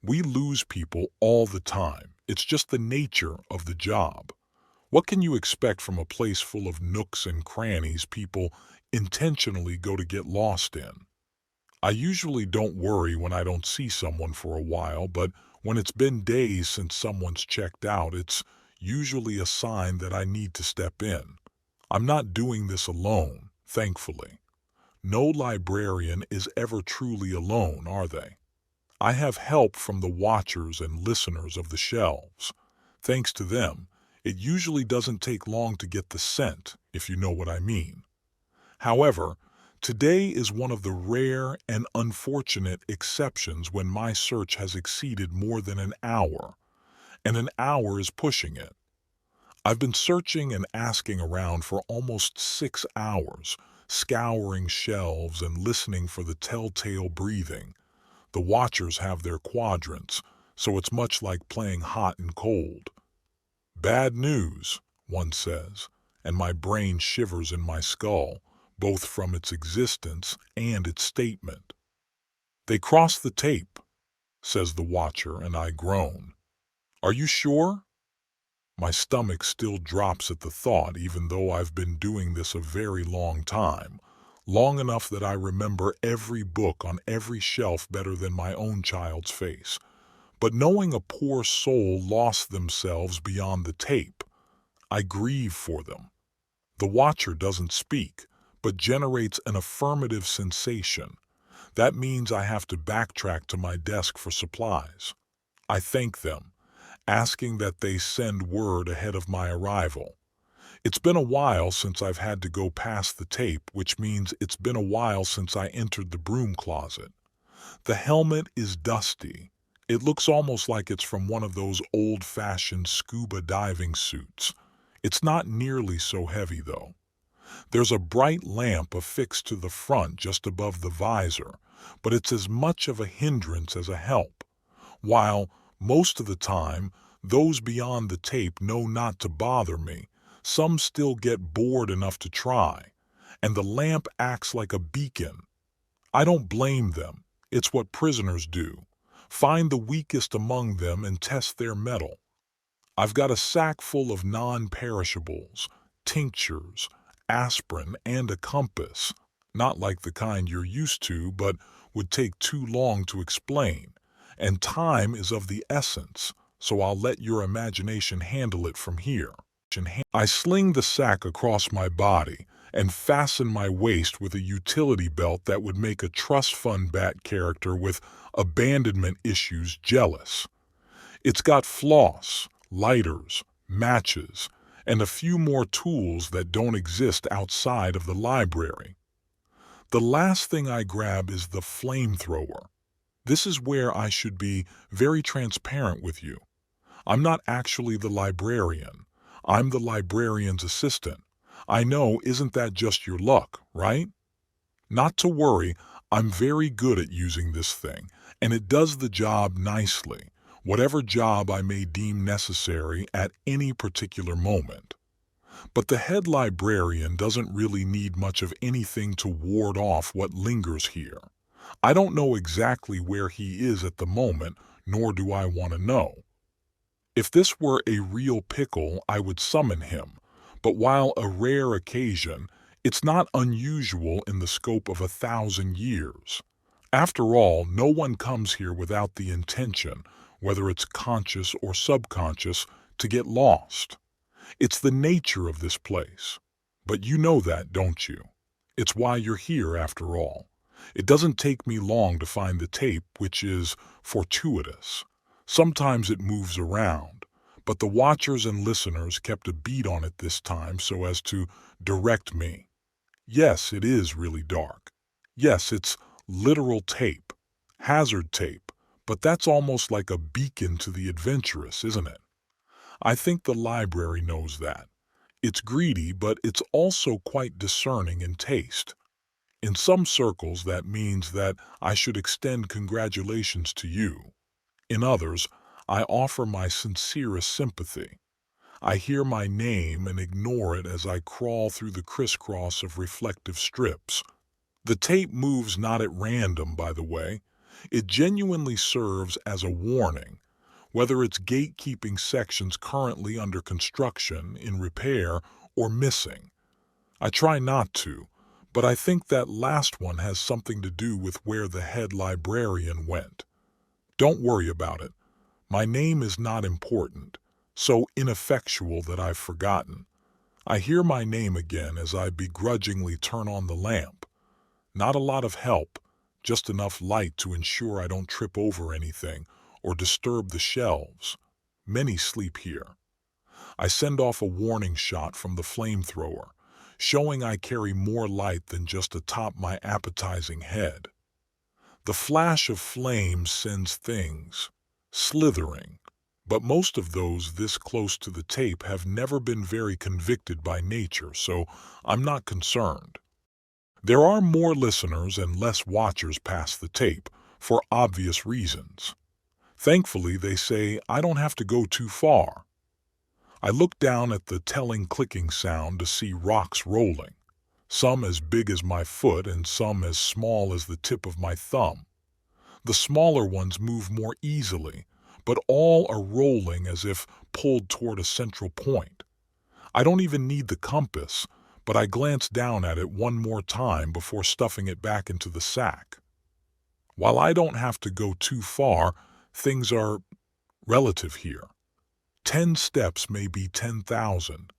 We lose people all the time. It's just the nature of the job. What can you expect from a place full of nooks and crannies people intentionally go to get lost in? I usually don't worry when I don't see someone for a while, but when it's been days since someone's checked out, it's usually a sign that I need to step in. I'm not doing this alone, thankfully. No librarian is ever truly alone, are they? I have help from the watchers and listeners of the shelves. Thanks to them, it usually doesn't take long to get the scent, if you know what I mean. However, today is one of the rare and unfortunate exceptions when my search has exceeded more than an hour, and an hour is pushing it. I've been searching and asking around for almost 6 hours, scouring shelves and listening for the telltale breathing. The watchers have their quadrants, so it's much like playing hot and cold. Bad news, one says, and my brain shivers in my skull, both from its existence and its statement. They crossed the tape, says the watcher, and I groan. Are you sure? My stomach still drops at the thought, even though I've been doing this a very long time, long enough that I remember every book on every shelf better than my own child's face. But knowing a poor soul lost themselves beyond the tape, I grieve for them. The watcher doesn't speak, but generates an affirmative sensation. That means I have to backtrack to my desk for supplies. I thank them, asking that they send word ahead of my arrival. It's been a while since I've had to go past the tape, which means it's been a while since I entered the broom closet. The helmet is dusty. It looks almost like it's from one of those old-fashioned scuba diving suits. It's not nearly so heavy, though. There's a bright lamp affixed to the front just above the visor, but it's as much of a hindrance as a help. While, most of the time, those beyond the tape know not to bother me, some still get bored enough to try, and the lamp acts like a beacon. I don't blame them. It's what prisoners do. Find the weakest among them and test their mettle. I've got a sack full of non-perishables, tinctures, aspirin, and a compass. Not like the kind you're used to, but would take too long to explain. And time is of the essence, so I'll let your imagination handle it from here. I sling the sack across my body and fasten my waist with a utility belt that would make a trust fund bat character with abandonment issues jealous. It's got floss, lighters, matches, and a few more tools that don't exist outside of the library. The last thing I grab is the flamethrower. This is where I should be very transparent with you. I'm not actually the librarian. I'm the librarian's assistant. I know, isn't that just your luck, right? Not to worry, I'm very good at using this thing, and it does the job nicely, whatever job I may deem necessary at any particular moment. But the head librarian doesn't really need much of anything to ward off what lingers here. I don't know exactly where he is at the moment, nor do I want to know. If this were a real pickle, I would summon him, but while a rare occasion, it's not unusual in the scope of 1,000 years. After all, no one comes here without the intention, whether it's conscious or subconscious, to get lost. It's the nature of this place. But you know that, don't you? It's why you're here, after all. It doesn't take me long to find the tape, which is fortuitous. Sometimes it moves around, but the watchers and listeners kept a beat on it this time so as to direct me. Yes, it is really dark. Yes, it's literal tape, hazard tape, but that's almost like a beacon to the adventurous, isn't it? I think the library knows that. It's greedy, but it's also quite discerning in taste. In some circles, that means that I should extend congratulations to you. In others, I offer my sincerest sympathy. I hear my name and ignore it as I crawl through the crisscross of reflective strips. The tape moves not at random, by the way. It genuinely serves as a warning, whether it's gatekeeping sections currently under construction, in repair, or missing. I try not to, but I think that last one has something to do with where the head librarian went. Don't worry about it. My name is not important, so ineffectual that I've forgotten. I hear my name again as I begrudgingly turn on the lamp. Not a lot of help, just enough light to ensure I don't trip over anything or disturb the shelves. Many sleep here. I send off a warning shot from the flamethrower, showing I carry more light than just atop my appetizing head. The flash of flames sends things slithering, but most of those this close to the tape have never been very convicted by nature, so I'm not concerned. There are more listeners and less watchers past the tape, for obvious reasons. Thankfully, they say I don't have to go too far. I look down at the telling clicking sound to see rocks rolling, some as big as my foot and some as small as the tip of my thumb. The smaller ones move more easily, but all are rolling as if pulled toward a central point. I don't even need the compass, but I glance down at it one more time before stuffing it back into the sack. While I don't have to go too far, things are relative here. 10 steps may be 10,000.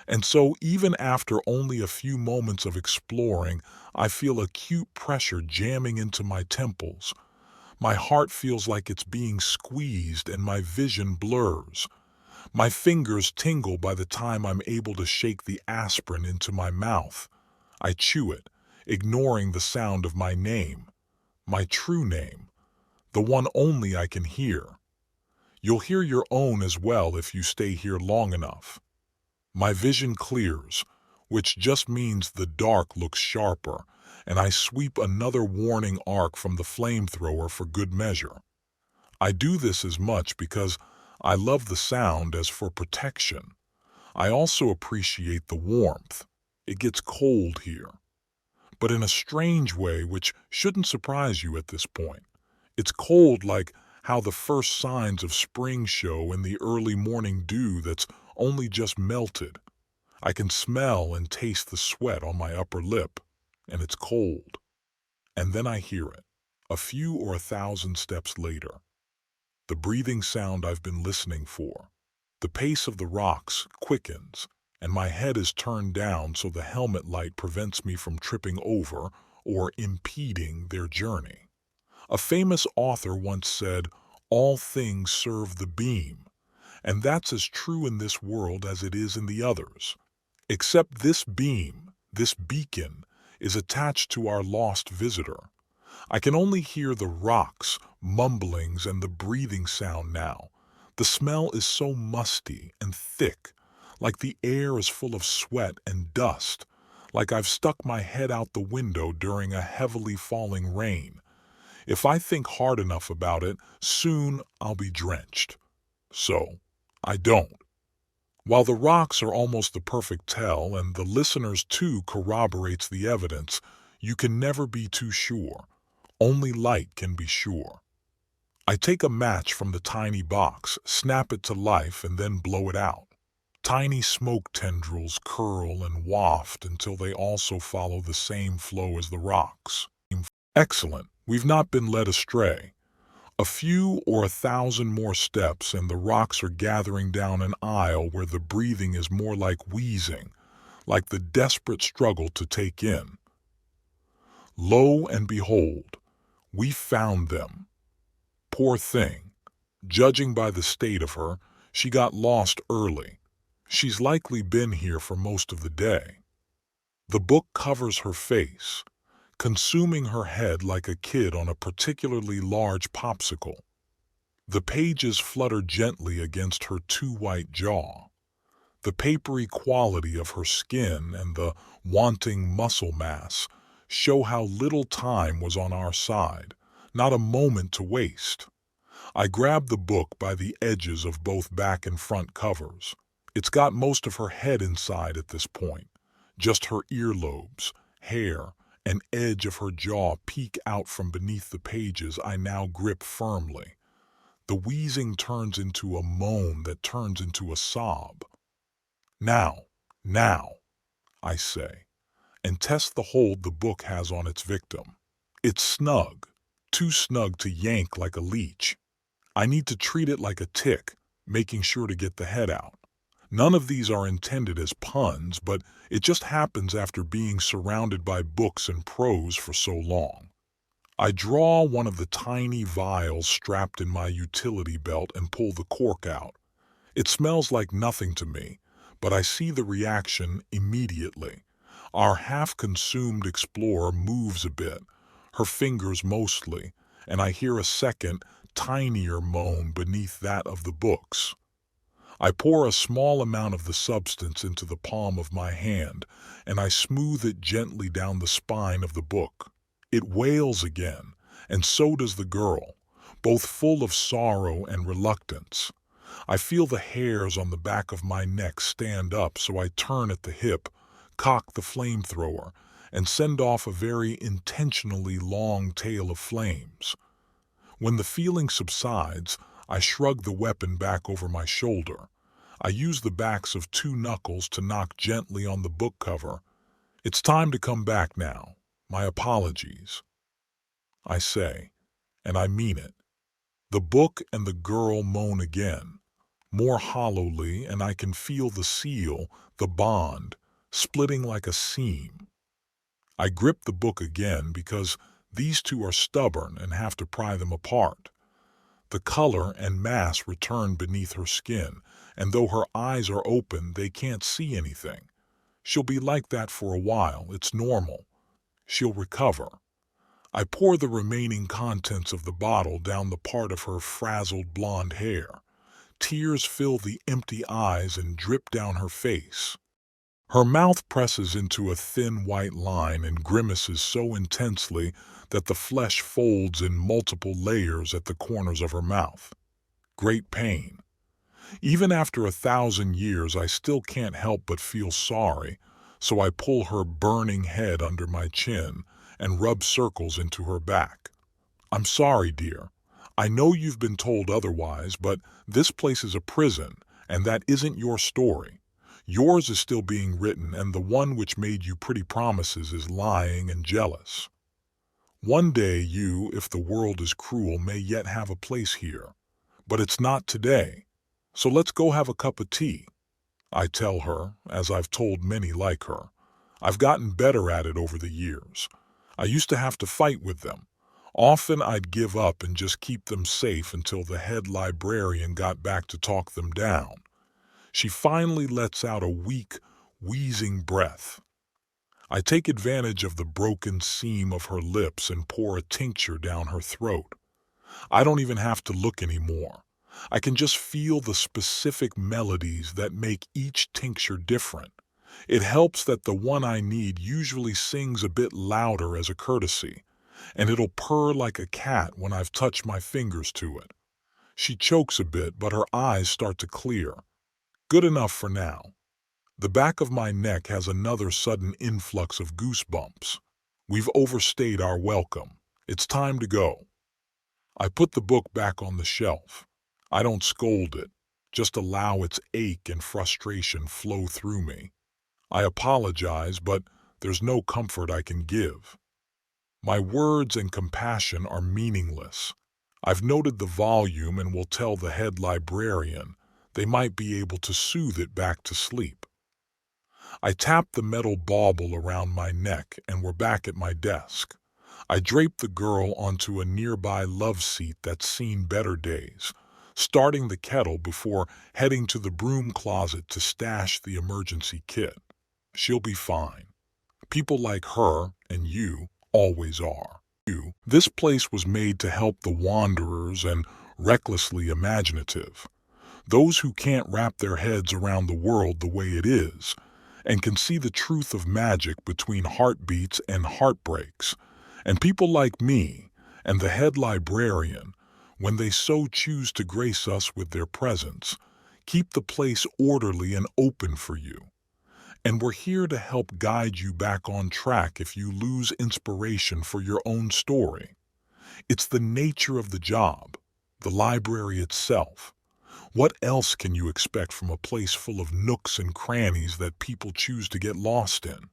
And so even after only a few moments of exploring, I feel acute pressure jamming into my temples. My heart feels like it's being squeezed and my vision blurs. My fingers tingle by the time I'm able to shake the aspirin into my mouth. I chew it, ignoring the sound of my name. My true name. The one only I can hear. You'll hear your own as well if you stay here long enough. My vision clears, which just means the dark looks sharper, and I sweep another warning arc from the flamethrower for good measure. I do this as much because I love the sound as for protection. I also appreciate the warmth. It gets cold here. But in a strange way which shouldn't surprise you at this point. It's cold like how the first signs of spring show in the early morning dew that's only just melted. I can smell and taste the sweat on my upper lip, and it's cold. And then I hear it, a few or 1,000 steps later. The breathing sound I've been listening for. The pace of the rocks quickens, and my head is turned down so the helmet light prevents me from tripping over or impeding their journey. A famous author once said, "All things serve the beam," and that's as true in this world as it is in the others. Except this beam, this beacon, is attached to our lost visitor. I can only hear the rocks, mumblings, and the breathing sound now. The smell is so musty and thick, like the air is full of sweat and dust, like I've stuck my head out the window during a heavily falling rain. If I think hard enough about it, soon I'll be drenched. So, I don't. While the rocks are almost the perfect tell, and the listeners too corroborates the evidence, you can never be too sure. Only light can be sure. I take a match from the tiny box, snap it to life, and then blow it out. Tiny smoke tendrils curl and waft until they also follow the same flow as the rocks. Excellent. We've not been led astray. A few or 1,000 more steps and the rocks are gathering down an aisle where the breathing is more like wheezing, like the desperate struggle to take in. Lo and behold, we found them. Poor thing. Judging by the state of her, she got lost early. She's likely been here for most of the day. The book covers her face, consuming her head like a kid on a particularly large popsicle. The pages flutter gently against her too white jaw. The papery quality of her skin and the wanting muscle mass show how little time was on our side, not a moment to waste. I grab the book by the edges of both back and front covers. It's got most of her head inside at this point, just her earlobes, hair, an edge of her jaw peek out from beneath the pages I now grip firmly. The wheezing turns into a moan that turns into a sob. Now, now, I say, and test the hold the book has on its victim. It's snug, too snug to yank like a leech. I need to treat it like a tick, making sure to get the head out. None of these are intended as puns, but it just happens after being surrounded by books and prose for so long. I draw one of the tiny vials strapped in my utility belt and pull the cork out. It smells like nothing to me, but I see the reaction immediately. Our half-consumed explorer moves a bit, her fingers mostly, and I hear a second, tinier moan beneath that of the books. I pour a small amount of the substance into the palm of my hand, and I smooth it gently down the spine of the book. It wails again, and so does the girl, both full of sorrow and reluctance. I feel the hairs on the back of my neck stand up, so I turn at the hip, cock the flamethrower, and send off a very intentionally long tail of flames. When the feeling subsides, I shrug the weapon back over my shoulder. I use the backs of 2 knuckles to knock gently on the book cover. It's time to come back now. My apologies, I say, and I mean it. The book and the girl moan again, more hollowly, and I can feel the seal, the bond, splitting like a seam. I grip the book again because these two are stubborn and have to pry them apart. The color and mass return beneath her skin, and though her eyes are open, they can't see anything. She'll be like that for a while, it's normal. She'll recover. I pour the remaining contents of the bottle down the part of her frazzled blonde hair. Tears fill the empty eyes and drip down her face. Her mouth presses into a thin white line and grimaces so intensely that the flesh folds in multiple layers at the corners of her mouth. Great pain. Even after 1,000 years, I still can't help but feel sorry, so I pull her burning head under my chin and rub circles into her back. I'm sorry, dear. I know you've been told otherwise, but this place is a prison, and that isn't your story. Yours is still being written, and the one which made you pretty promises is lying and jealous. One day you, if the world is cruel, may yet have a place here. But it's not today. So let's go have a cup of tea. I tell her, as I've told many like her. I've gotten better at it over the years. I used to have to fight with them. Often I'd give up and just keep them safe until the head librarian got back to talk them down. She finally lets out a weak, wheezing breath. I take advantage of the broken seam of her lips and pour a tincture down her throat. I don't even have to look anymore. I can just feel the specific melodies that make each tincture different. It helps that the one I need usually sings a bit louder as a courtesy, and it'll purr like a cat when I've touched my fingers to it. She chokes a bit, but her eyes start to clear. Good enough for now. The back of my neck has another sudden influx of goosebumps. We've overstayed our welcome. It's time to go. I put the book back on the shelf. I don't scold it, just allow its ache and frustration flow through me. I apologize, but there's no comfort I can give. My words and compassion are meaningless. I've noted the volume and will tell the head librarian. They might be able to soothe it back to sleep. I tap the metal bauble around my neck and we're back at my desk. I drape the girl onto a nearby love seat that's seen better days, starting the kettle before heading to the broom closet to stash the emergency kit. She'll be fine. People like her, and you, always are. This place was made to help the wanderers and recklessly imaginative. Those who can't wrap their heads around the world the way it is, and can see the truth of magic between heartbeats and heartbreaks. And people like me, and the head librarian, when they so choose to grace us with their presence, keep the place orderly and open for you. And we're here to help guide you back on track if you lose inspiration for your own story. It's the nature of the job, the library itself. What else can you expect from a place full of nooks and crannies that people choose to get lost in?